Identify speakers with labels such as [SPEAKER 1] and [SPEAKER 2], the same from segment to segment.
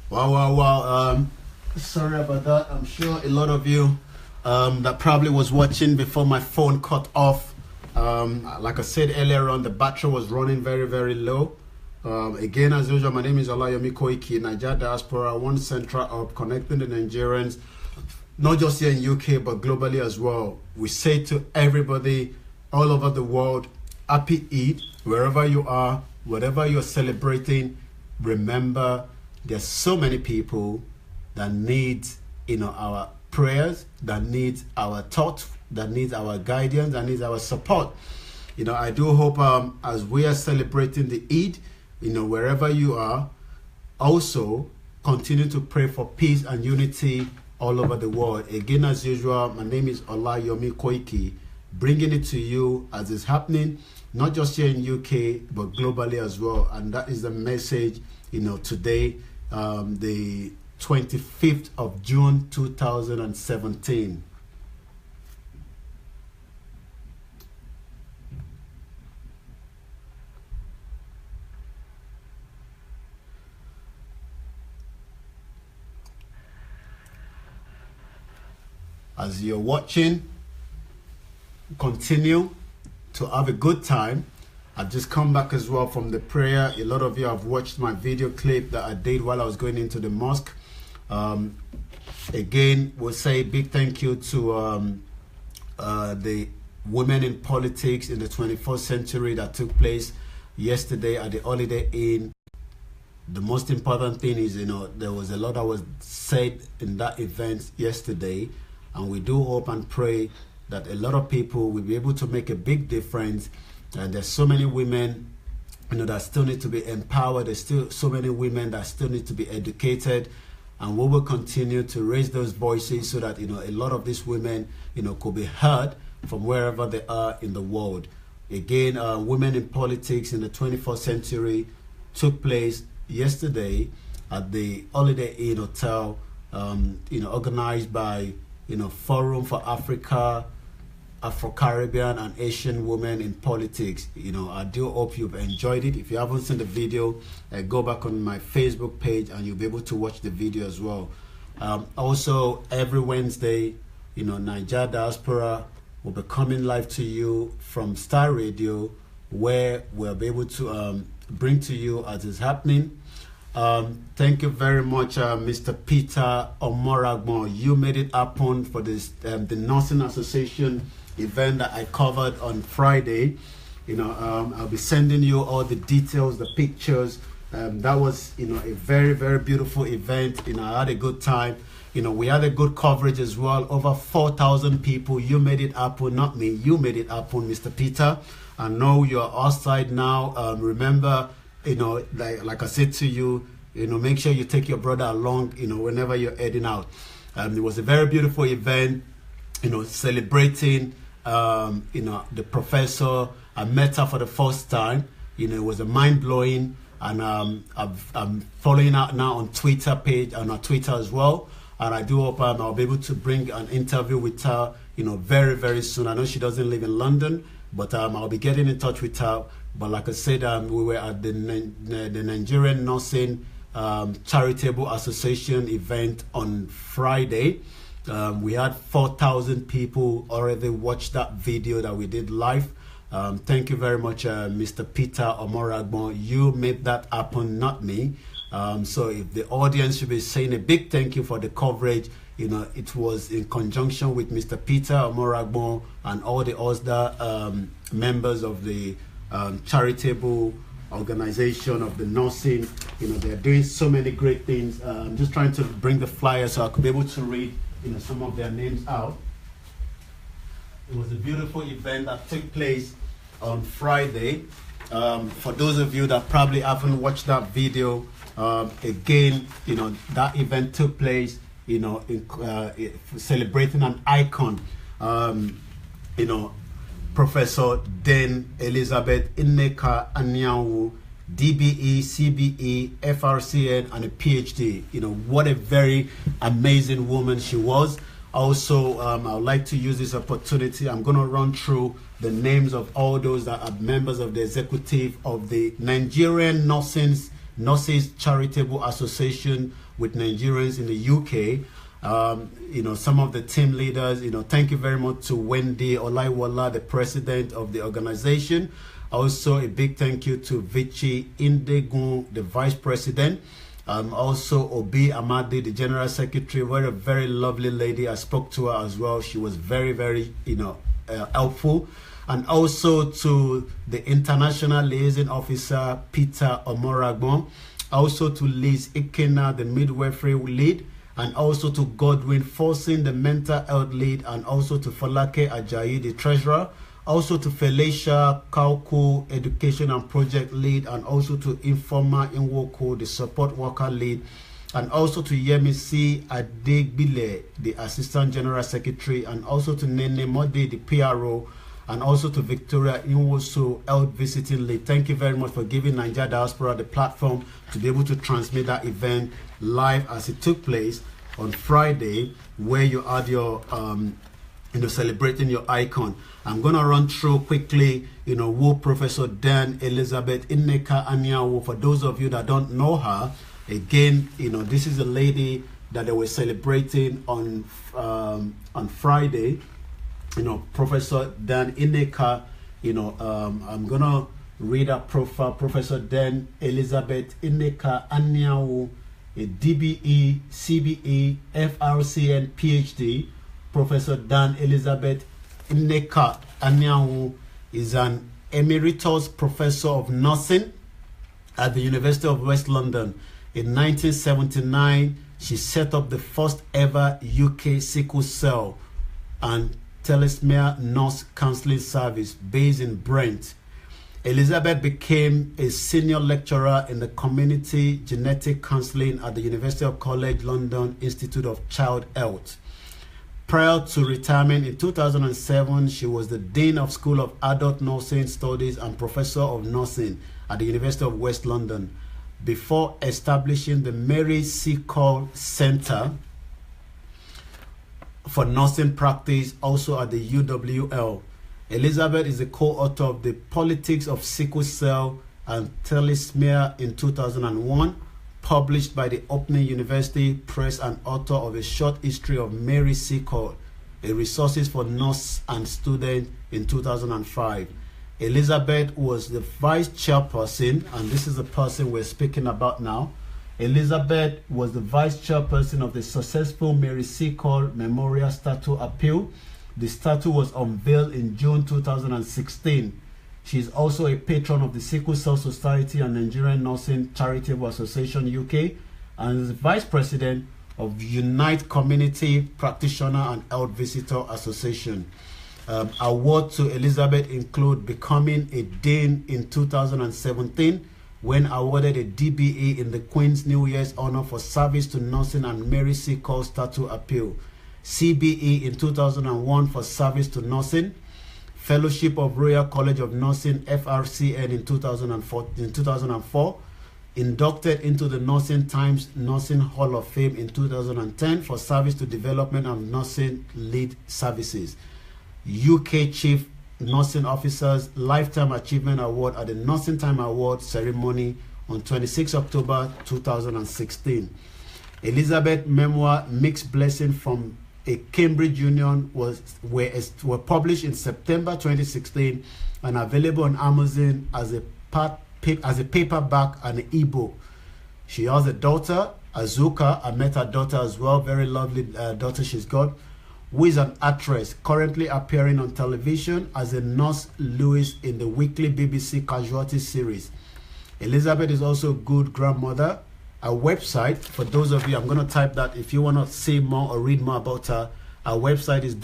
[SPEAKER 1] Wow. Sorry about that. I'm sure a lot of you that probably was watching before my phone cut off. Like I said earlier on, the battery was running very, very low. Again, as usual, my name is Olayomi Koiki, Niger Diaspora, one central hub connecting the Nigerians, not just here in UK, but globally as well. We say to everybody all over the world, happy Eid, wherever you are, whatever you're celebrating. Remember, there's so many people that need, our prayers, that need our thoughts, that need our guidance, that need our support. I do hope as we are celebrating the Eid, wherever you are, also continue to pray for peace and unity all over the world. Again, as usual, my name is Olayomi Koiki, bringing it to you as it's happening, not just here in UK, but globally as well. And that is the message, today, the 25th of June, 2017. As you're watching, continue to have a good time. I've just come back as well from the prayer. A lot of you have watched my video clip that I did while I was going into the mosque. Again, we'll say a big thank you to the women in politics in the 21st century that took place yesterday at the Holiday Inn. The most important thing is, there was a lot that was said in that event yesterday. And we do hope and pray that a lot of people will be able to make a big difference. And there's so many women, that still need to be empowered. There's still so many women that still need to be educated. And we will continue to raise those voices so that, a lot of these women, could be heard from wherever they are in the world. Again, women in politics in the 21st century took place yesterday at the Holiday Inn Hotel, organized by Forum for Africa, Afro-Caribbean and Asian Women in Politics. I do hope you've enjoyed it. If you haven't seen the video, go back on my Facebook page and you'll be able to watch the video as well. Also, every Wednesday, Niger Diaspora will be coming live to you from Star Radio, where we'll be able to bring to you as it's happening. Thank you very much, Mr. Peter Omoragmo. You made it happen for this the Nursing Association event that I covered on Friday. I'll be sending you all the details, the pictures. That was, a very, very beautiful event. I had a good time. We had a good coverage as well. Over 4,000 people. You made it happen, not me. You made it happen, Mr. Peter. I know you're outside now. Remember, like I said to you, make sure you take your brother along, whenever you're heading out. It was a very beautiful event, celebrating, the professor. I met her for the first time. It was a mind-blowing, and I'm following her now on Twitter page, on our Twitter as well. And I do hope I'll be able to bring an interview with her, very, very soon. I know she doesn't live in London, but I'll be getting in touch with her. But like I said, we were at the Nigerian Nursing Charitable Association event on Friday. We had 4,000 people already watched that video that we did live. Thank you very much, Mr. Peter Omoragbo. You made that happen, not me. So if the audience should be saying a big thank you for the coverage, it was in conjunction with Mr. Peter Omoragbo and all the other members of the charitable organization of the nursing. They're doing so many great things. I'm just trying to bring the flyer so I could be able to read some of their names out. It was a beautiful event that took place on Friday. For those of you that probably haven't watched that video, again, that event took place, celebrating an icon, Professor Den Elizabeth Ineka Anyanwu, DBE, CBE, FRCN, and a PhD. What a very amazing woman she was. Also, I would like to use this opportunity. I'm going to run through the names of all those that are members of the executive of the Nigerian Nursing Nurses Charitable Association with Nigerians in the UK. Some of the team leaders, thank you very much to Wendy Olayomi, the president of the organization. Also, a big thank you to Vici Indegun, the vice president. Also, Obi Amadi, the general secretary, very lovely lady. I spoke to her as well. She was very, very, helpful. And also to the international liaison officer, Peter Omoragbon. Also to Liz Ikena, the midwifery lead. And also to Godwin Forson, the mental health lead. And also to Falake Ajayi, the treasurer. Also to Felicia Kauku, education and project lead. And also to Informa Inwoko, the support worker lead. And also to Yemisi Adegbile, the assistant general secretary. And also to Nene Modi, the PRO. And also to Victoria Inwoso, health visiting lead. Thank you very much for giving Nigeria Diaspora the platform to be able to transmit that event live as it took place on Friday, where you had your, celebrating your icon. I'm going to run through quickly, who Professor Dan Elizabeth Ineka Anyanwu. For those of you that don't know her, again, this is a lady that they were celebrating on Friday. Professor Dan Ineka, I'm going to read a profile. Professor Dan Elizabeth Ineka Anyanwu, a DBE, CBE, FRCN, PhD. Professor Dan Elizabeth Ineka Anyanwu is an emeritus professor of nursing at the University of West London. In 1979, she set up the first ever UK sickle cell and thalassemia nurse counseling service based in Brent. Elizabeth became a senior lecturer in the community genetic counseling at the University of College London Institute of Child Health. Prior to retirement in 2007, she was the Dean of School of Adult Nursing Studies and Professor of Nursing at the University of West London, before establishing the Mary C. Cole Center for Nursing Practice, also at the UWL. Elizabeth is the co-author of The Politics of Sickle Cell and Thalassemia in 2001, published by the Opening University Press, and author of A Short History of Mary C. Cole, a resources for nurse and student in 2005. Elizabeth was the vice chairperson, and this is the person we're speaking about now. Elizabeth was the vice chairperson of the successful Mary C. Cole Memorial Statue Appeal. The statue was unveiled in June 2016. She is also a patron of the Sickle Cell Society and Nigerian Nursing Charitable Association UK, and is the vice president of Unite Community Practitioner and Health Visitor Association. Awards to Elizabeth include becoming a Dean in 2017, when awarded a DBE in the Queen's New Year's Honor for service to nursing and Mary C. Cole Statue Appeal, CBE in 2001 for service to nursing, Fellowship of Royal College of Nursing FRCN in 2004, inducted into the Nursing Times Nursing Hall of Fame in 2010 for service to development of nursing lead services, UK Chief Nursing Officers Lifetime Achievement Award at the Nursing Time Award ceremony on 26 October 2016. Elizabeth memoir Mixed Blessing from a Cambridge Union were published in September 2016 and available on Amazon as a paperback and an ebook. She has a daughter, Azuka. I met her daughter as well, very lovely daughter she's got, who is an actress currently appearing on television as a Nurse Lewis in the weekly BBC Casualty series. Elizabeth is also a good grandmother. Our website, for those of you, I'm going to type that if you want to see more or read more about her. Our website is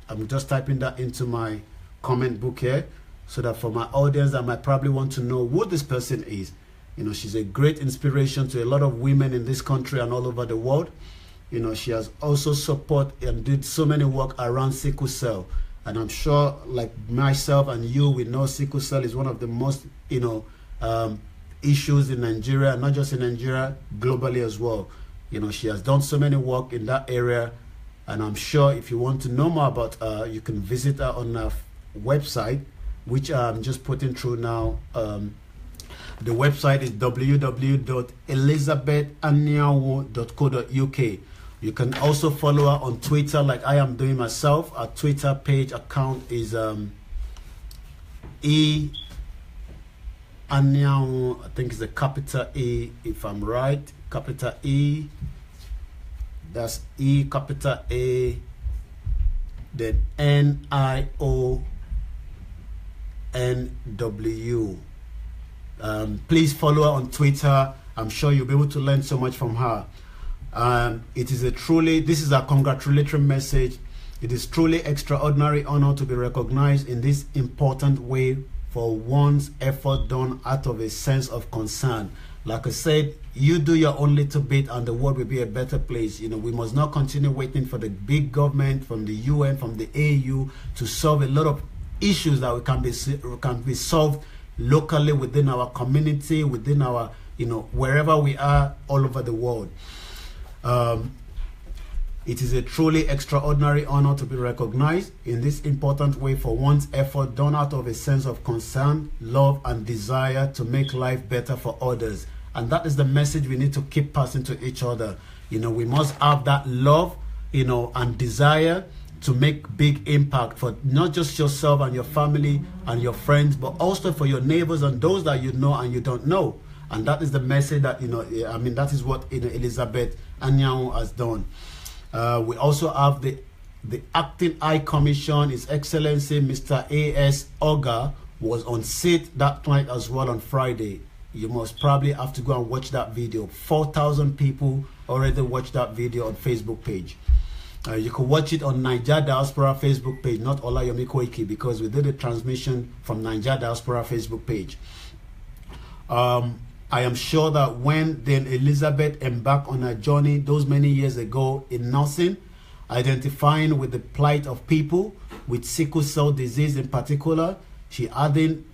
[SPEAKER 1] I'm just typing that into my comment book here, so that for my audience that might probably want to know who this person is. She's a great inspiration to a lot of women in this country and all over the world. She has also support and did so many work around sickle cell. And I'm sure, like myself and you, we know sickle cell is one of the most, issues in Nigeria, not just in Nigeria, globally as well. She has done so many work in that area, and I'm sure if you want to know more about her, you can visit her on her website, which I'm just putting through now. The website is www.elizabethanyanwu.co.uk. You can also follow her on Twitter like I am doing myself. Our Twitter page account is E Anyanwu. I think it's a capital E, if I'm right. Capital E. That's E, capital A, then NIONW. Please follow her on Twitter. I'm sure you'll be able to learn so much from her. This is a congratulatory message. It is truly extraordinary honor to be recognized in this important way for one's effort done out of a sense of concern. Like I said, you do your own little bit and the world will be a better place. We must not continue waiting for the big government, from the UN, from the AU, to solve a lot of issues that can be solved locally within our community, within our, wherever we are all over the world. It is a truly extraordinary honor to be recognized in this important way for one's effort done out of a sense of concern, love, and desire to make life better for others. And that is the message we need to keep passing to each other. We must have that love, and desire to make big impact for not just yourself and your family and your friends, but also for your neighbors and those that you know and you don't know. And that is the message that, that is what Elizabeth Anyanwu has done. We also have the Acting High Commission. His Excellency Mr. A.S. Oga was on seat that night as well on Friday. You must probably have to go and watch that video. 4,000 people already watched that video on Facebook page. You can watch it on Niger Diaspora Facebook page, not Olayomi Koiki, because we did a transmission from Niger Diaspora Facebook page. I am sure that when then Elizabeth embarked on her journey those many years ago in nursing, identifying with the plight of people with sickle cell disease in particular, she hadn't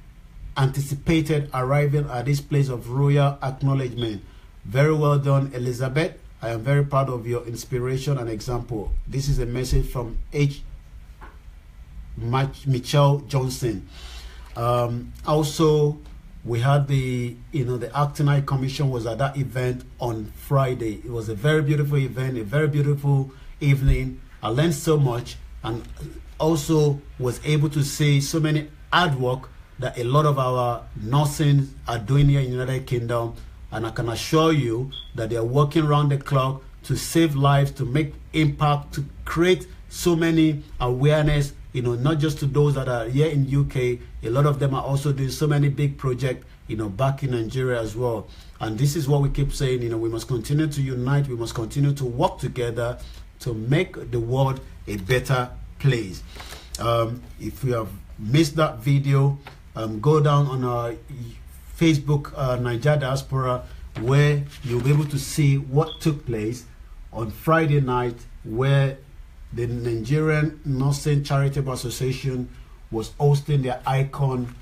[SPEAKER 1] anticipated arriving at this place of royal acknowledgement. Very well done, Elizabeth. I am very proud of your inspiration and example. This is a message from Michelle Johnson. Also, we had the Acting High Commission was at that event on Friday. It was a very beautiful event, a very beautiful evening. I learned so much and also was able to see so many hard work that a lot of our nursing are doing here in the United Kingdom. And I can assure you that they are working around the clock to save lives, to make impact, to create so many awareness, not just to those that are here in UK. A lot of them are also doing so many big projects, back in Nigeria as well. And this is what we keep saying, we must continue to unite. We must continue to work together to make the world a better place. If you have missed that video, go down on our Facebook Niger Diaspora, where you'll be able to see what took place on Friday night, where the Nigerian Nursing Charitable Association was hosting their icon,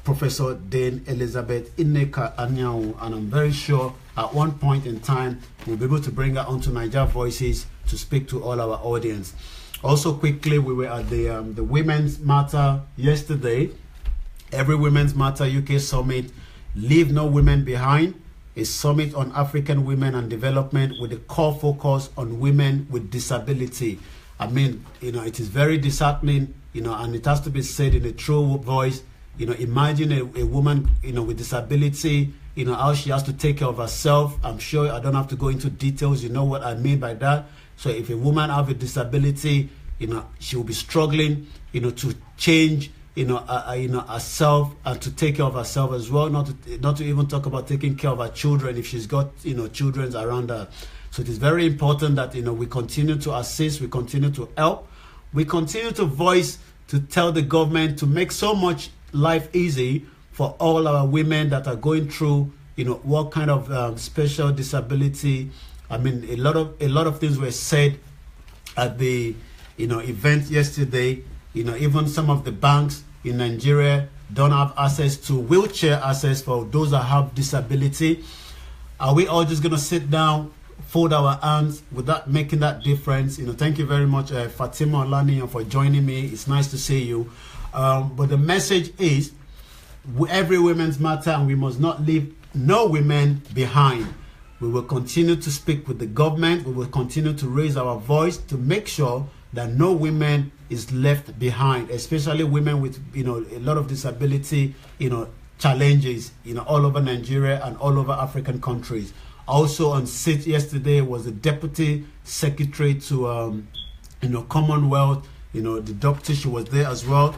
[SPEAKER 1] Professor Dame Elizabeth Ineka Anyanwu, and I'm very sure at one point in time we'll be able to bring her onto Niger Voices to speak to all our audience. Also, quickly, we were at the Women's Matter yesterday. Every Women's Matter UK Summit, Leave No Women Behind, a summit on African women and development with a core focus on women with disability. I mean, it is very disheartening, and it has to be said in a true voice. Imagine a woman, with disability, how she has to take care of herself. I'm sure I don't have to go into details. You know what I mean by that. So if a woman have a disability, she will be struggling, to change, herself and to take care of herself as well. Not to even talk about taking care of her children if she's got, children around her. So it is very important that, we continue to assist, we continue to help, we continue to voice, to tell the government to make so much life easy for all our women that are going through, what kind of special disability. I mean, a lot of things were said at the, event yesterday. Even some of the banks in Nigeria don't have access to wheelchair access for those that have disability. Are we all just going to sit down, fold our hands without making that difference? Thank you very much, Fatima Olaniyan, for joining me. It's nice to see you. But the message is, every women's matter, and we must not leave no women behind. We will continue to speak with the government. We will continue to raise our voice to make sure that no women is left behind, especially women with, you know, a lot of disability, you know, challenges, you know, all over Nigeria and all over African countries. Also on sit yesterday was the deputy secretary to, you know, Commonwealth, you know, the doctor, she was there as well.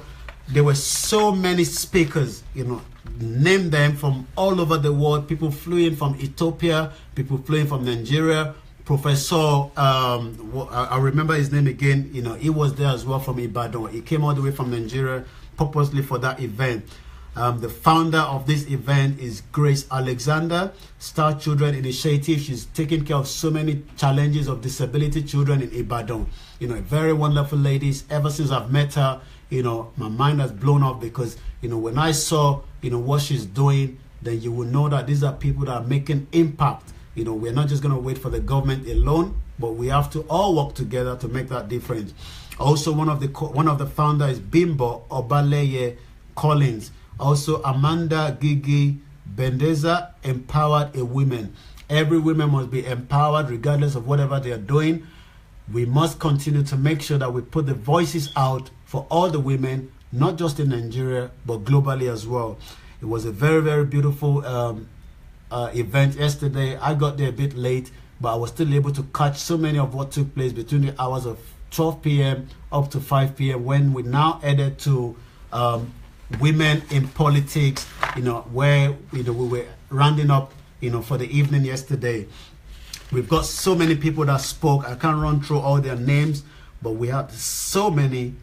[SPEAKER 1] There were so many speakers, you know, name them, from all over the world. People flew in from Ethiopia, people flew in from Nigeria. Professor, I remember his name again, you know, he was there as well from Ibadan. He came all the way from Nigeria purposely for that event. The founder of this event is Grace Alexander, Star Children Initiative. She's taking care of so many challenges of disability children in Ibadan. You know, very wonderful ladies. Ever since I've met her, you know, my mind has blown up, because, you know, when I saw, you know, what she's doing, then you will know that these are people that are making impact. You know, we're not just going to wait for the government alone, but we have to all work together to make that difference. Also, one of the founders is Bimbo Obaleye Collins. Also, Amanda Gigi Bendeza empowered a woman. Every woman must be empowered regardless of whatever they are doing. We must continue to make sure that we put the voices out for all the women, not just in Nigeria, but globally as well. It was a very, very beautiful event yesterday. I got there a bit late, but I was still able to catch so many of what took place between the hours of 12 p.m. up to 5 p.m. when we now headed to women in politics, you know, where, you know, we were rounding up, you know, for the evening yesterday. We've got so many people that spoke. I can't run through all their names, but we had so many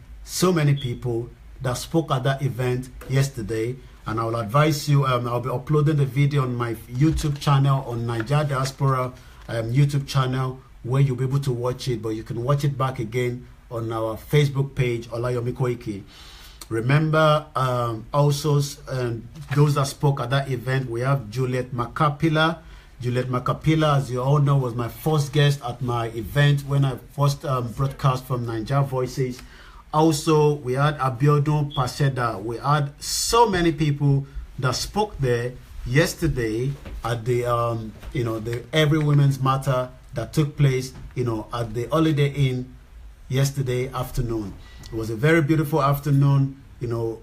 [SPEAKER 1] people that spoke at that event yesterday. And I will advise you, I'll be uploading the video on my YouTube channel, on Niger Diaspora YouTube channel, where you'll be able to watch it, but you can watch it back again on our Facebook page, Olayomi Koiki. Remember, also, those that spoke at that event, we have Juliet Makapila. Juliet Makapila, as you all know, was my first guest at my event when I first broadcast from Niger Voices. Also, we had Abiodun Paseda. We had so many people that spoke there yesterday at the, you know, the Every Women's Matter that took place, you know, at the Holiday Inn yesterday afternoon. It was a very beautiful afternoon, you know,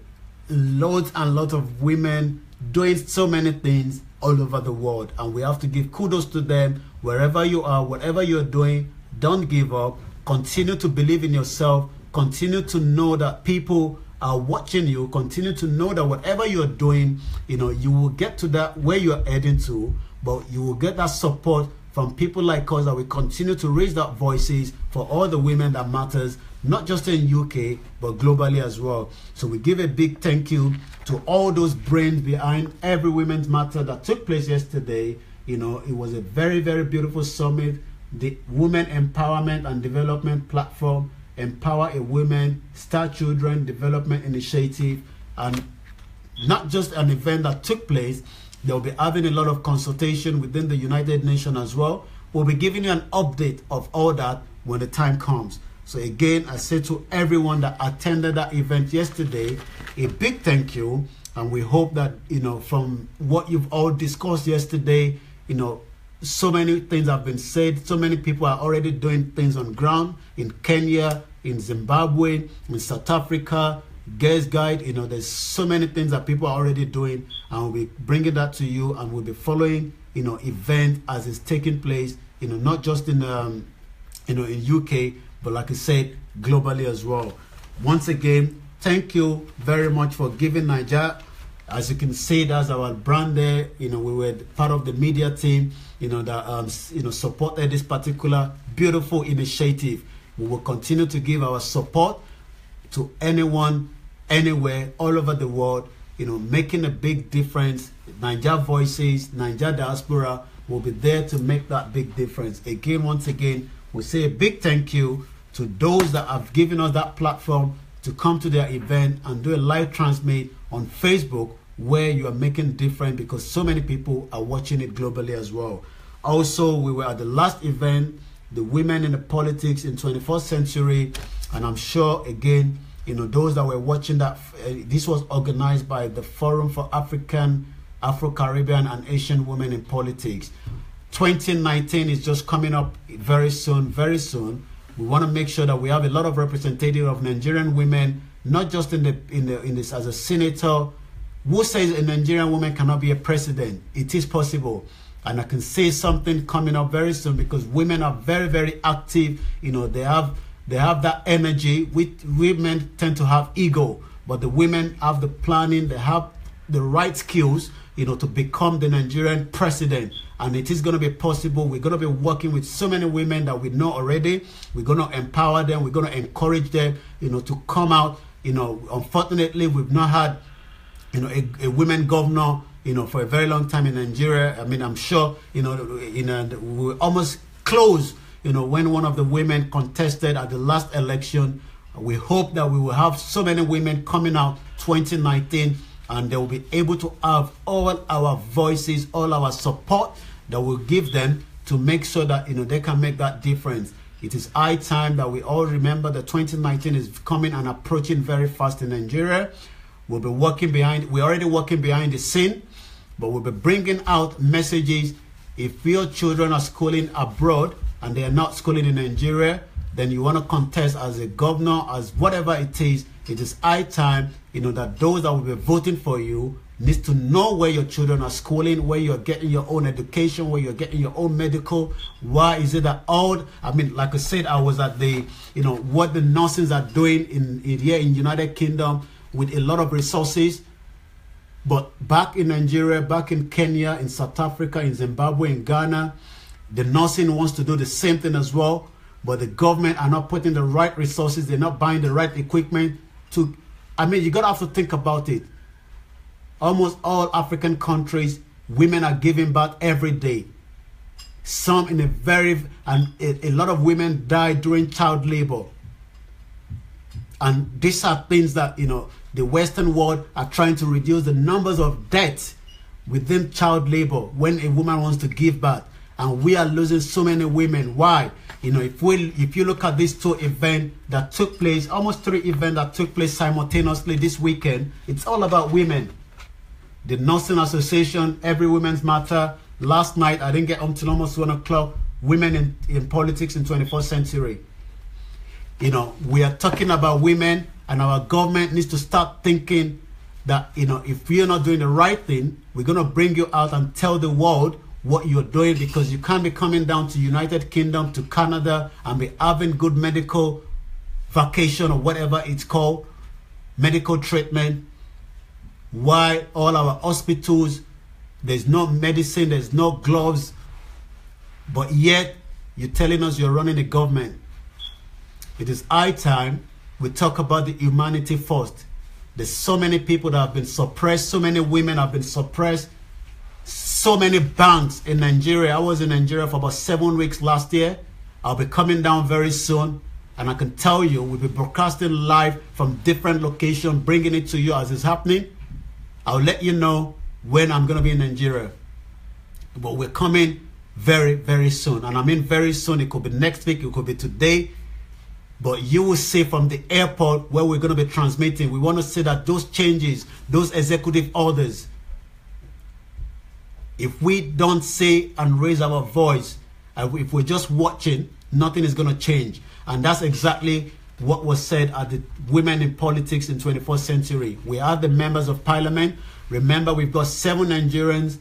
[SPEAKER 1] loads and lots of women doing so many things all over the world, and we have to give kudos to them. Wherever you are, whatever you're doing, don't give up. Continue to believe in yourself. Continue to know that people are watching you. Continue to know that whatever you're doing, you know, you will get to that where you're heading to, but you will get that support from people like us, that we continue to raise that voices for all the women that matters, not just in UK, but globally as well. So we give a big thank you to all those brains behind Every Women's Matter that took place yesterday. You know, it was a very, very beautiful summit. The Women Empowerment and Development Platform, Empower a Woman, Star Children Development Initiative, and not just an event that took place. They'll be having a lot of consultation within the United Nations as well. We'll be giving you an update of all that when the time comes. So again, I say to everyone that attended that event yesterday, a big thank you. And we hope that, you know, from what you've all discussed yesterday, you know, so many things have been said. So many people are already doing things on ground in Kenya, in Zimbabwe, in South Africa, Guest Guide. You know, there's so many things that people are already doing, and we'll be bringing that to you, and we'll be following, you know, event as it's taking place, you know, not just in, you know, in UK, but like I said, globally as well. Once again, thank you very much for giving Niger. As you can see, that's our brand there. You know, we were part of the media team, you know, that you know, supported this particular beautiful initiative. We will continue to give our support to anyone, anywhere, all over the world, you know, making a big difference. Niger Voices, Niger Diaspora will be there to make that big difference. Again, once again, we say a big thank you to those that have given us that platform to come to their event and do a live transmit on Facebook, where you are making difference, because so many people are watching it globally as well. Also, we were at the last event, the Women in the Politics in 21st Century, and I'm sure again those that were watching that, this was organized by the Forum for African, Afro-Caribbean and Asian Women in Politics. 2019 is just coming up very soon, very soon. We want to make sure that we have a lot of representative of Nigerian women, not just in this as a senator. Who says a Nigerian woman cannot be a president? It is possible. And I can say something coming up very soon, because women are very, very active. They have that energy. Women tend to have ego, but the women have the planning, they have the right skills, to become the Nigerian president. And it is going to be possible. We're going to be working with so many women that we know already. We're going to empower them. We're going to encourage them, to come out. Unfortunately, we've not had, a women governor, for a very long time in Nigeria. I mean, I'm sure, we're almost close, when one of the women contested at the last election. We hope that we will have so many women coming out 2019, and they will be able to have all our voices, all our support that will give them to make sure that, they can make that difference. It is high time that we all remember that 2019 is coming and approaching very fast in Nigeria. We're already working behind the scene, but we'll be bringing out messages. If your children are schooling abroad and they are not schooling in Nigeria, then you want to contest as a governor, as whatever it is high time, that those that will be voting for you needs to know where your children are schooling, where you're getting your own education, where you're getting your own medical. Why is it that like I said, I was at the, what the nurses are doing here in United Kingdom with a lot of resources. But back in Nigeria, back in Kenya, in South Africa, in Zimbabwe, in Ghana, the nursing wants to do the same thing as well. But the government are not putting the right resources. They're not buying the right equipment you got to have to think about it. Almost all African countries, women are giving birth every day. Some a lot of women die during child labor. And these are things that, the Western world are trying to reduce the numbers of deaths within child labor when a woman wants to give birth. And we are losing so many women. Why? If you look at these two events that took place, almost 3 events that took place simultaneously this weekend, it's all about women. The Nursing Association, Every Women's Matter. Last night, I didn't get home till almost 1 o'clock. Women in politics in 21st century. We are talking about women, and our government needs to start thinking that, if we are not doing the right thing, we're going to bring you out and tell the world what you're doing, because you can't be coming down to United Kingdom, to Canada, and be having good medical vacation or whatever it's called, medical treatment. Why all our hospitals, there's no medicine, there's no gloves, but yet you're telling us you're running the government. It is high time we talk about the humanity first. There's so many people that have been suppressed, so many women have been suppressed, so many banks in Nigeria. I was in Nigeria for about 7 weeks last year. I'll be coming down very soon, and I can tell you we'll be broadcasting live from different locations, bringing it to you as it's happening. I'll let you know when I'm going to be in Nigeria, but we're coming very, very soon. And I mean very soon. It could be next week, it could be today, but you will see from the airport where we're going to be transmitting. We want to see that those changes, those executive orders, if we don't say and raise our voice, if we're just watching, nothing is going to change. And that's exactly what was said at the Women in Politics in 21st Century. We are the members of parliament. Remember, we've got 7 Nigerians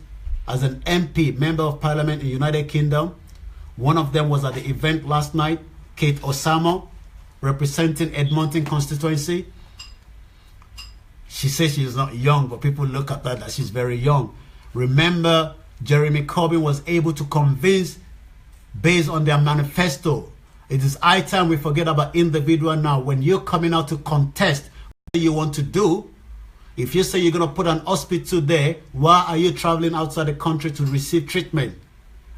[SPEAKER 1] as an MP, member of parliament in United Kingdom. One of them was at the event last night, Kate Osamo, representing Edmonton constituency. She says she's not young, but people look at that she's very young. Remember, Jeremy Corbyn was able to convince, based on their manifesto. It is high time we forget about individual now. When you're coming out to contest what you want to do, if you say you're going to put an hospital there, why are you traveling outside the country to receive treatment?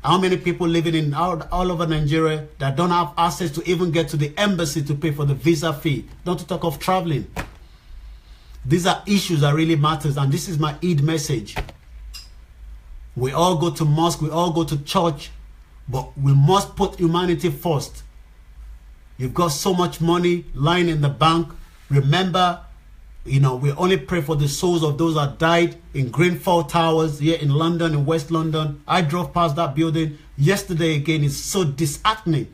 [SPEAKER 1] How many people living in all over Nigeria that don't have access to even get to the embassy to pay for the visa fee? Not to talk of traveling. These are issues that really matters, and this is my Eid message. We all go to mosque, we all go to church, but we must put humanity first. You've got so much money lying in the bank. Remember, we only pray for the souls of those that died in Greenfall Towers here in London, in West London. I drove past that building yesterday again. It's so disheartening.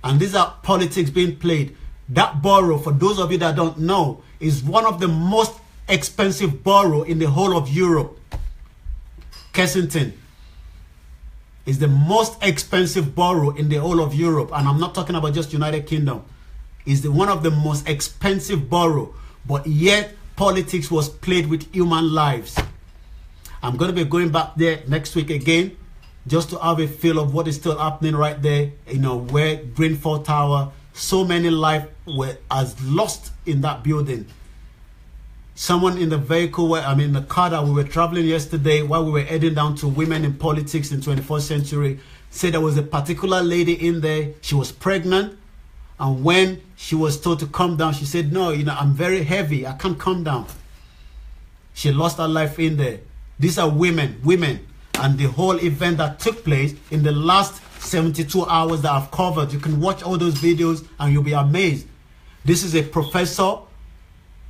[SPEAKER 1] And these are politics being played. That borough, for those of you that don't know, is one of the most expensive borough in the whole of Europe. Kensington is the most expensive borough in the whole of Europe. And I'm not talking about just United Kingdom. It's one of the most expensive borough. But yet, politics was played with human lives. I'm going to be going back there next week again, just to have a feel of what is still happening right there, where Greenfall Tower, so many lives were as lost in that building. Someone in the vehicle, the car that we were traveling yesterday, while we were heading down to Women in Politics in 21st Century, said there was a particular lady in there. She was pregnant. And when she was told to come down, she said, no, I'm very heavy. I can't come down. She lost her life in there. These are women. And the whole event that took place in the last 72 hours that I've covered, you can watch all those videos and you'll be amazed. This is a professor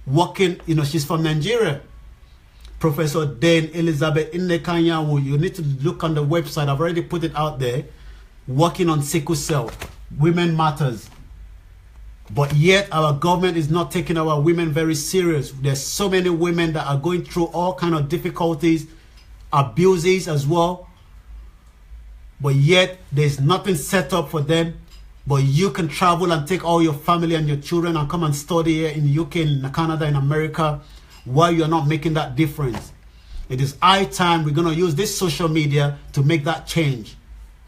[SPEAKER 1] working, she's from Nigeria. Professor Dane Elizabeth Innekanyawu. You need to look on the website. I've already put it out there. Working on sickle cell. Women matters. But yet our government is not taking our women very serious. There's so many women that are going through all kind of difficulties, abuses as well. But yet there's nothing set up for them. But you can travel and take all your family and your children and come and study here in the UK, in Canada, in America, while you're not making that difference. It is high time we're going to use this social media to make that change.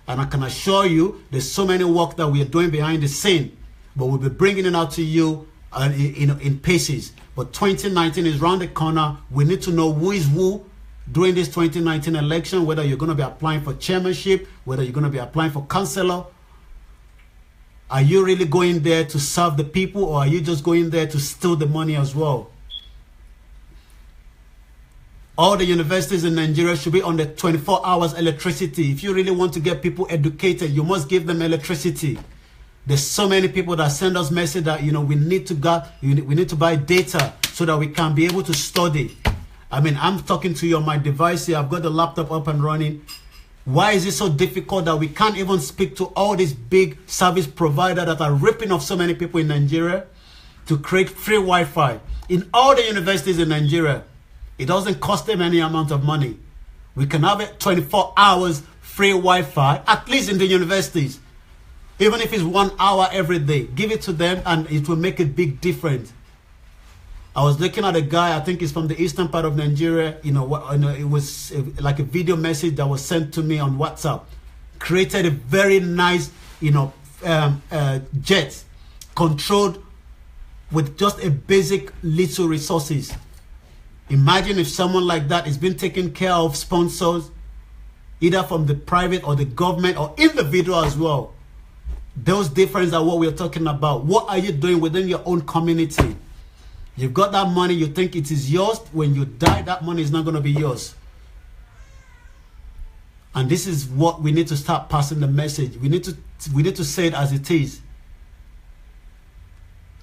[SPEAKER 1] And I can assure you there's so many work that we are doing behind the scene. But we'll be bringing it out to you in paces. But 2019 is around the corner. We need to know who is who during this 2019 election, whether you're going to be applying for chairmanship, whether you're going to be applying for councillor. Are you really going there to serve the people, or are you just going there to steal the money as well? All the universities in Nigeria should be on the 24 hours electricity. If you really want to get people educated, you must give them electricity. There's so many people that send us message that we need to buy data so that we can be able to study. I'm talking to you on my device here. I've got the laptop up and running. Why is it so difficult that we can't even speak to all these big service providers that are ripping off so many people in Nigeria to create free Wi-Fi in all the universities in Nigeria? It doesn't cost them any amount of money. We can have it 24 hours free Wi-Fi, at least in the universities. Even if it's 1 hour every day, give it to them and it will make a big difference. I was looking at a guy, I think he's from the eastern part of Nigeria. It was like a video message that was sent to me on WhatsApp. Created a very nice, jet controlled with just a basic little resources. Imagine if someone like that is being taken care of sponsors, either from the private or the government or individual as well. Those differences are what we're talking about. What are you doing within your own community? You've got that money, you think it is yours. When you die, that money is not going to be yours. And this is what we need to start passing the message. We need to say it as it is.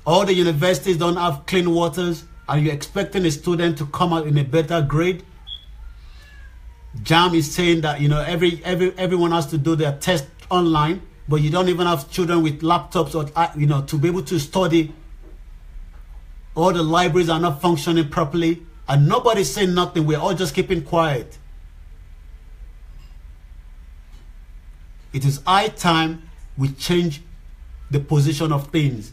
[SPEAKER 1] All the universities don't have clean waters. Are you expecting a student to come out in a better grade? JAM is saying that everyone has to do their test online. But you don't even have children with laptops or to be able to study. All the libraries are not functioning properly, and nobody's saying nothing. We're all just keeping quiet. It is high time we change the position of things.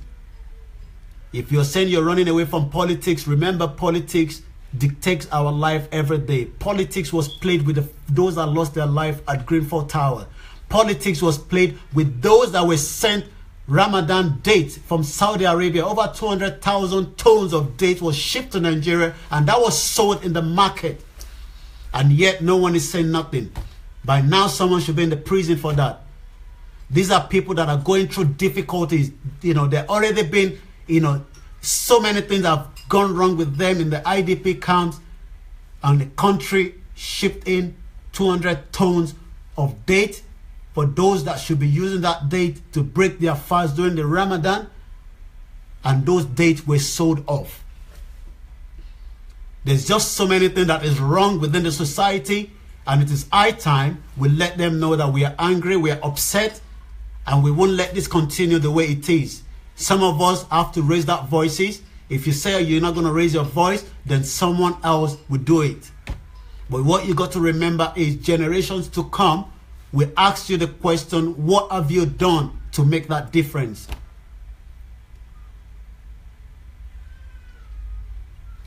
[SPEAKER 1] If you're saying you're running away from politics, remember politics dictates our life every day. Politics was played with those that lost their life at Greenfall Tower. Politics was played with those that were sent Ramadan dates from Saudi Arabia. Over 200,000 tons of dates was shipped to Nigeria, and that was sold in the market. And yet no one is saying nothing. By now someone should be in the prison for that. These are people that are going through difficulties. They've already been, so many things have gone wrong with them in the IDP camps, and the country shipped in 200 tons of date for those that should be using that date to break their fast during the Ramadan. and those dates were sold off. There's just so many things that is wrong within the society, and it is high time we let them know that we are angry, we are upset, and we won't let this continue the way it is. Some of us have to raise that voices. If you say you're not going to raise your voice, then someone else will do it. But what you got to remember is generations to come will ask you the question, what have you done to make that difference?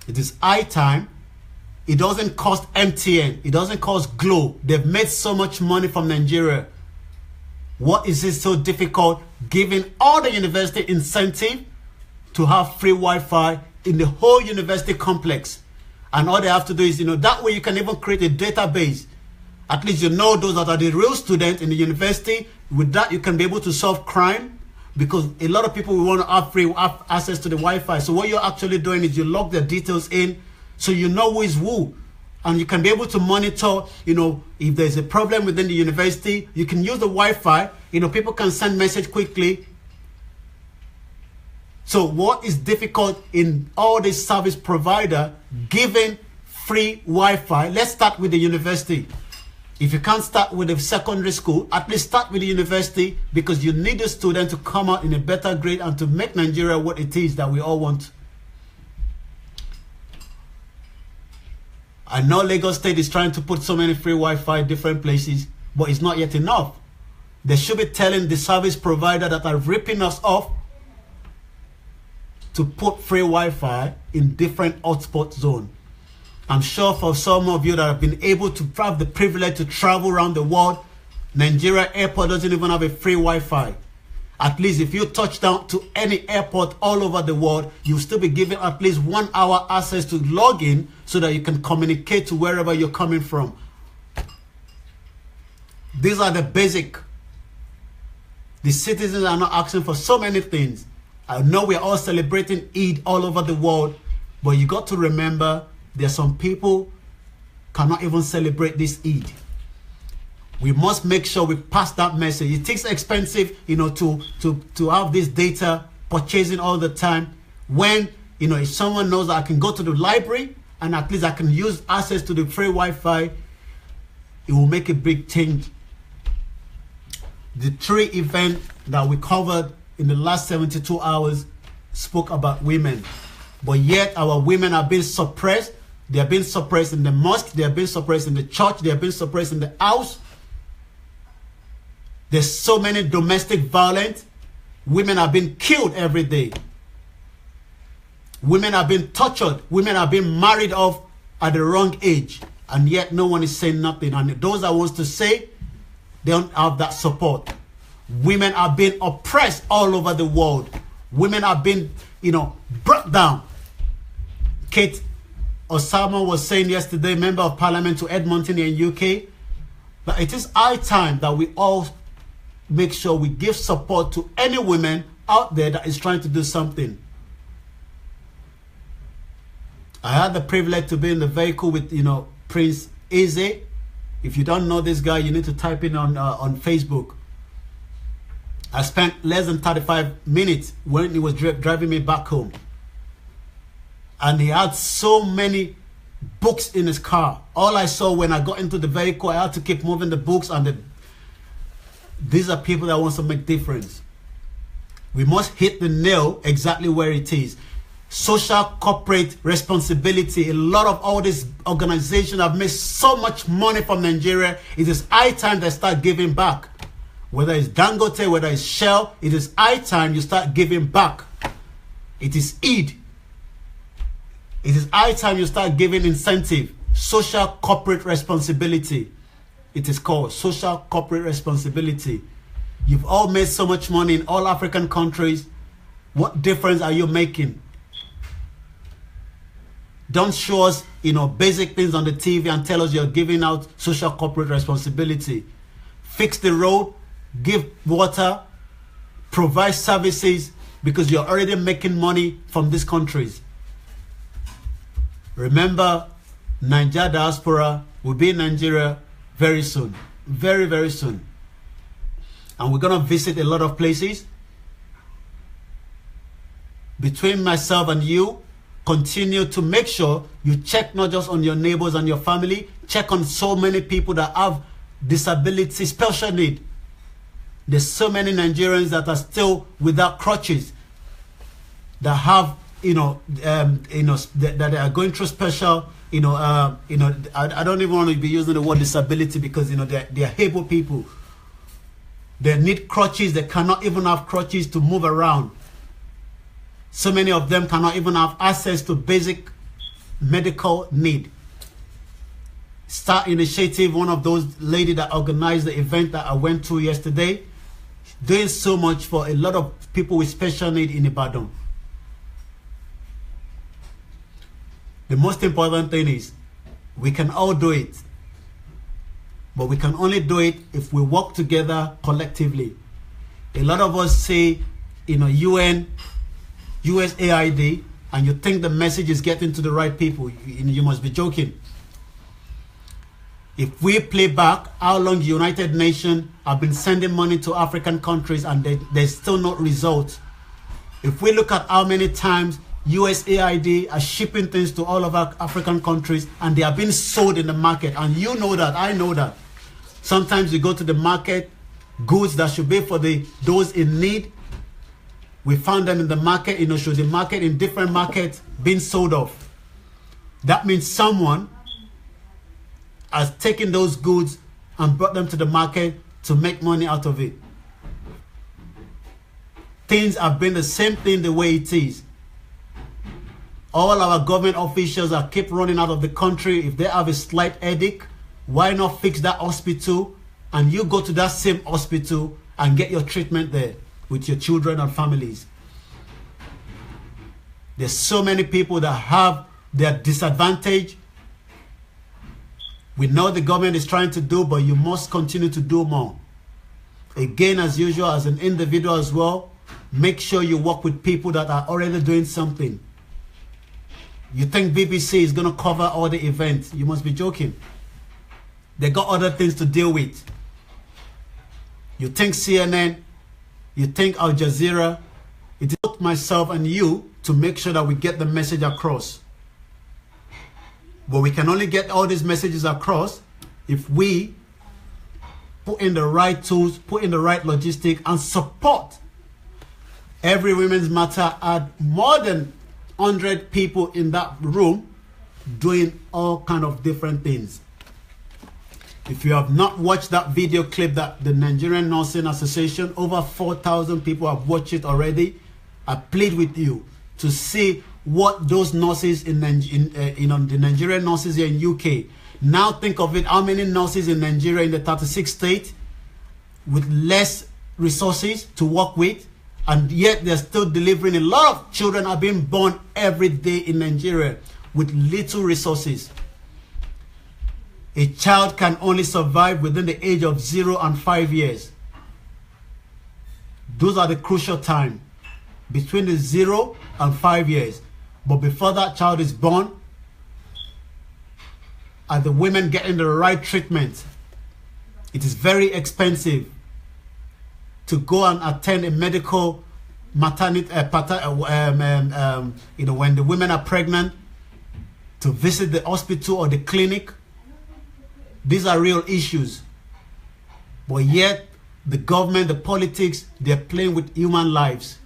[SPEAKER 1] It is high time. It doesn't cost MTN. It doesn't cost Glo. They've made so much money from Nigeria. What is it so difficult giving all the university incentive to have free Wi-Fi in the whole university complex? And all they have to do is, that way you can even create a database. At least you know those that are the real students in the university. With that, you can be able to solve crime, because a lot of people will want to have free access to the Wi-Fi. So what you're actually doing is you log their details in, so you know who is who. And you can be able to monitor, if there's a problem within the university, you can use the Wi-Fi. People can send message quickly. So what is difficult in all this service provider giving free Wi-Fi? Let's start with the university. If you can't start with a secondary school, at least start with the university, because you need a student to come out in a better grade and to make Nigeria what it is that we all want. I know Lagos State is trying to put so many free Wi-Fi in different places, but it's not yet enough. They should be telling the service provider that are ripping us off to put free Wi-Fi in different hotspot zones. I'm sure for some of you that have been able to have the privilege to travel around the world, Nigeria airport doesn't even have a free Wi-Fi. At least if you touch down to any airport all over the world, you'll still be given at least 1 hour access to log in so that you can communicate to wherever you're coming from. These are the basic. The citizens are not asking for so many things. I know we're all celebrating Eid all over the world, but you got to remember there are some people cannot even celebrate this Eid. We must make sure we pass that message. It takes expensive, to have this data purchasing all the time. When, if someone knows that I can go to the library and at least I can use access to the free Wi-Fi, it will make a big change. The 3 events that we covered in the last 72 hours spoke about women. But yet our women are being suppressed. They are being suppressed in the mosque. They are being suppressed in the church. They are being suppressed in the house. There's so many domestic violence. Women are being killed every day. Women are being tortured. Women are being married off at the wrong age. And yet no one is saying nothing. And those that wants to say, they don't have that support. Women are being oppressed all over the world. Women are being, brought down. Kate Osama was saying yesterday, Member of Parliament to Edmonton in UK, that it is high time that we all make sure we give support to any women out there that is trying to do something. I had the privilege to be in the vehicle with, Prince Eze. If you don't know this guy, you need to type in on Facebook. I spent less than 35 minutes when he was driving me back home. And he had so many books in his car. All I saw when I got into the vehicle, I had to keep moving the books, and these are people that want to make difference. We must hit the nail exactly where it is. Social corporate responsibility. A lot of all these organizations have made so much money from Nigeria. It is high time they start giving back. Whether it's Dangote, whether it's Shell, it is high time you start giving back. It is Eid. It is high time you start giving incentive. Social corporate responsibility. It is called social corporate responsibility. You've all made so much money in all African countries. What difference are you making? Don't show us, basic things on the TV and tell us you're giving out social corporate responsibility. Fix the road, give water, provide services, because you're already making money from these countries. Remember, Niger diaspora will be in Nigeria very soon. Very, very soon. And we're going to visit a lot of places. between myself and you, continue to make sure you check not just on your neighbors and your family, check on so many people that have disability, special need. There's so many Nigerians that are still without crutches, that have, that are going through special, I don't even want to be using the word disability because, they're able people. They need crutches. They cannot even have crutches to move around. So many of them cannot even have access to basic medical need. Star Initiative, one of those ladies that organized the event that I went to yesterday, doing so much for a lot of people with special need in Ibadan. The most important thing is we can all do it, but we can only do it if we work together collectively. A lot of us say, UN, USAID, and you think the message is getting to the right people. You must be joking. If we play back how long the United Nations have been sending money to African countries and there's still no result. If we look at how many times USAID are shipping things to all of our African countries and they are being sold in the market, and you know that, I know that. Sometimes you go to the market, goods that should be for those in need, we found them in the market, should the market in different markets being sold off. That means someone has taken those goods and brought them to the market to make money out of it. Things have been the same thing the way it is. All our government officials are keep running out of the country. If they have a slight headache, why not fix that hospital and you go to that same hospital and get your treatment there with your children and families? There's so many people that have their disadvantage. We know the government is trying to do, but you must continue to do more. Again, as usual, as an individual as well, make sure you work with people that are already doing something. You think BBC is going to cover all the events? You must be joking. They got other things to deal with. You think CNN, you think Al Jazeera. It is up myself and you to make sure that we get the message across. But we can only get all these messages across if we put in the right tools, put in the right logistics, and support. Every Women's Matter had more than 100 people in that room doing all kind of different things. If you have not watched that video clip that the Nigerian Nursing Association, over 4,000 people have watched it already, I plead with you to see what those nurses the Nigerian nurses here in UK. Now think of it, how many nurses in Nigeria in the 36 states with less resources to work with, and yet they're still delivering. A lot of children are being born every day in Nigeria with little resources. A child can only survive within the age of 0 and 5 years. Those are the crucial time, between the 0 and 5 years. But before that child is born, are the women getting the right treatment? It is very expensive to go and attend a medical maternity, when the women are pregnant, to visit the hospital or the clinic. These are real issues. But yet, the government, the politics, they're playing with human lives.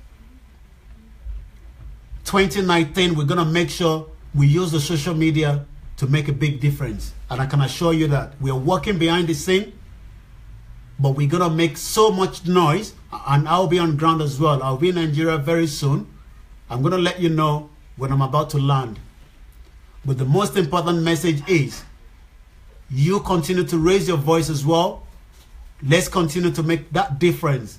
[SPEAKER 1] 2019, we're going to make sure we use the social media to make a big difference. And I can assure you that we are working behind the scene, but we're going to make so much noise, and I'll be on ground as well. I'll be in Nigeria very soon. I'm going to let you know when I'm about to land. But the most important message is you continue to raise your voice as well. Let's continue to make that difference.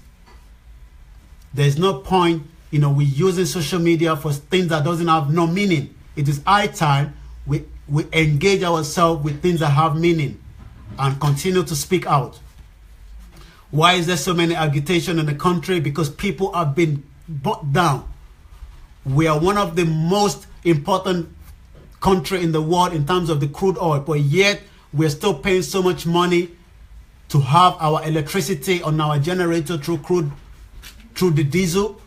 [SPEAKER 1] There's no point, we using social media for things that doesn't have no meaning. It is high time we engage ourselves with things that have meaning and continue to speak out. Why is there so many agitation in the country? Because people have been brought down. We are one of the most important country in the world in terms of the crude oil, but yet we're still paying so much money to have our electricity on our generator through the diesel.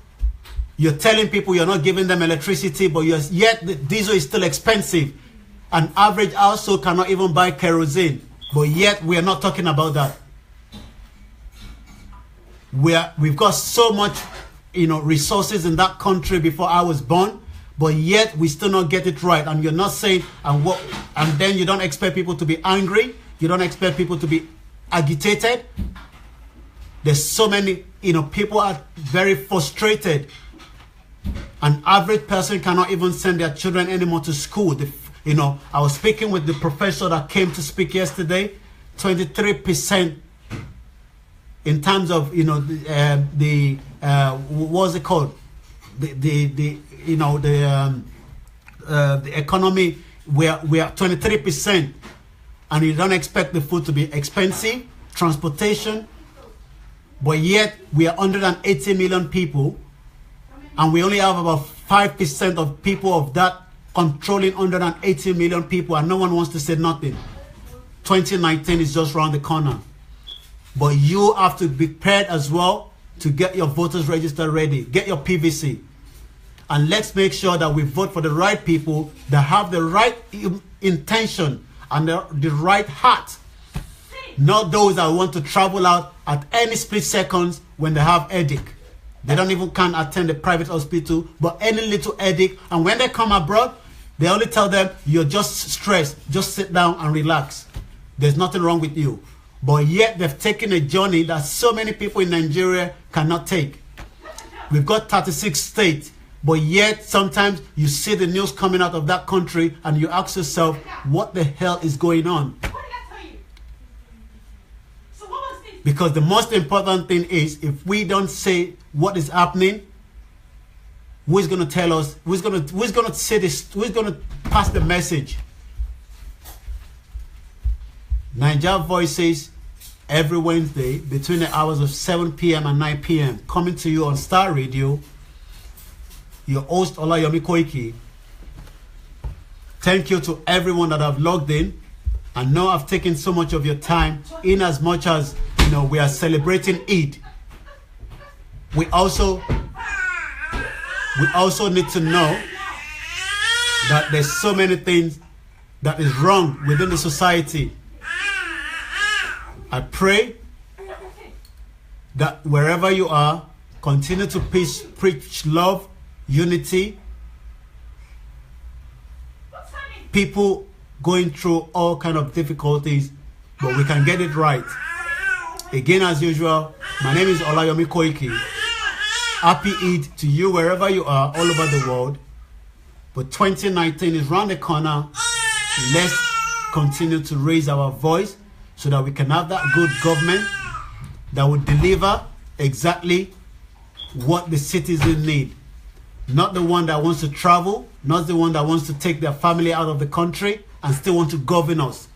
[SPEAKER 1] You're telling people you're not giving them electricity, but yet the diesel is still expensive. An average household cannot even buy kerosene, but yet we are not talking about that. We've got so much, resources in that country before I was born, but yet we still not get it right. And you're not saying, and then you don't expect people to be angry. You don't expect people to be agitated. There's so many, people are very frustrated. An average person cannot even send their children anymore to school. I was speaking with the professor that came to speak yesterday. 23% in terms of what's it called? The economy. We are 23%, and you don't expect the food to be expensive, transportation, but yet we are 180 million people, and we only have about 5% of people of that controlling 180 million people, and no one wants to say nothing. 2019 is just around the corner. But you have to be prepared as well to get your voters register ready. Get your PVC. And let's make sure that we vote for the right people that have the right intention and the right heart. Not those that want to travel out at any split seconds when they have headache. They don't even can attend a private hospital, but any little headache. And when they come abroad, they only tell them, you're just stressed. Just sit down and relax. There's nothing wrong with you. But yet they've taken a journey that so many people in Nigeria cannot take. We've got 36 states, but yet sometimes you see the news coming out of that country and you ask yourself, what the hell is going on? Because the most important thing is, if we don't say what is happening, who is going to tell us, who's going to say this, who's going to pass the message? Niger Voices, every Wednesday between the hours of 7 p.m. and 9 p.m. coming to you on Star Radio. Your host, Olayomi Koiki. Thank you to everyone that have logged in. I know I've taken so much of your time, in as much as we are celebrating Eid. We also need to know that there's so many things that is wrong within the society. I pray that wherever you are, continue to preach love, unity. People going through all kind of difficulties, but we can get it right. Again, as usual, my name is Olayomi Koiki. Happy Eid to you wherever you are, all over the world. But 2019 is round the corner. Let's continue to raise our voice so that we can have that good government that will deliver exactly what the citizens need. Not the one that wants to travel, not the one that wants to take their family out of the country and still want to govern us.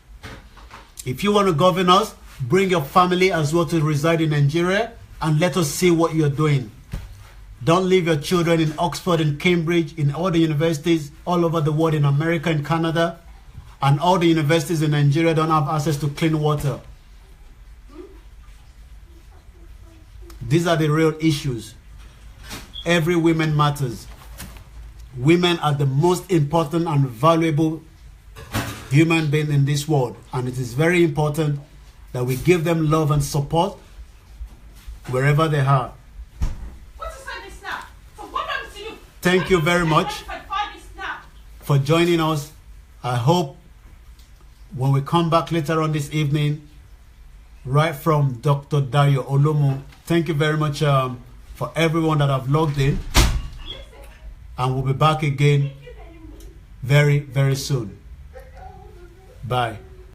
[SPEAKER 1] If you want to govern us, bring your family as well to reside in Nigeria and let us see what you're doing. Don't leave your children in Oxford and Cambridge, in all the universities all over the world, in America and Canada, and all the universities in Nigeria don't have access to clean water. These are the real issues. Every woman matters. Women are the most important and valuable human being in this world, and it is very important that we give them love and support wherever they are. Thank you very much for joining us. I hope when we come back later on this evening, right from Dr. Dayo Olomo, thank you very much for everyone that have logged in. And we'll be back again very, very soon. Bye.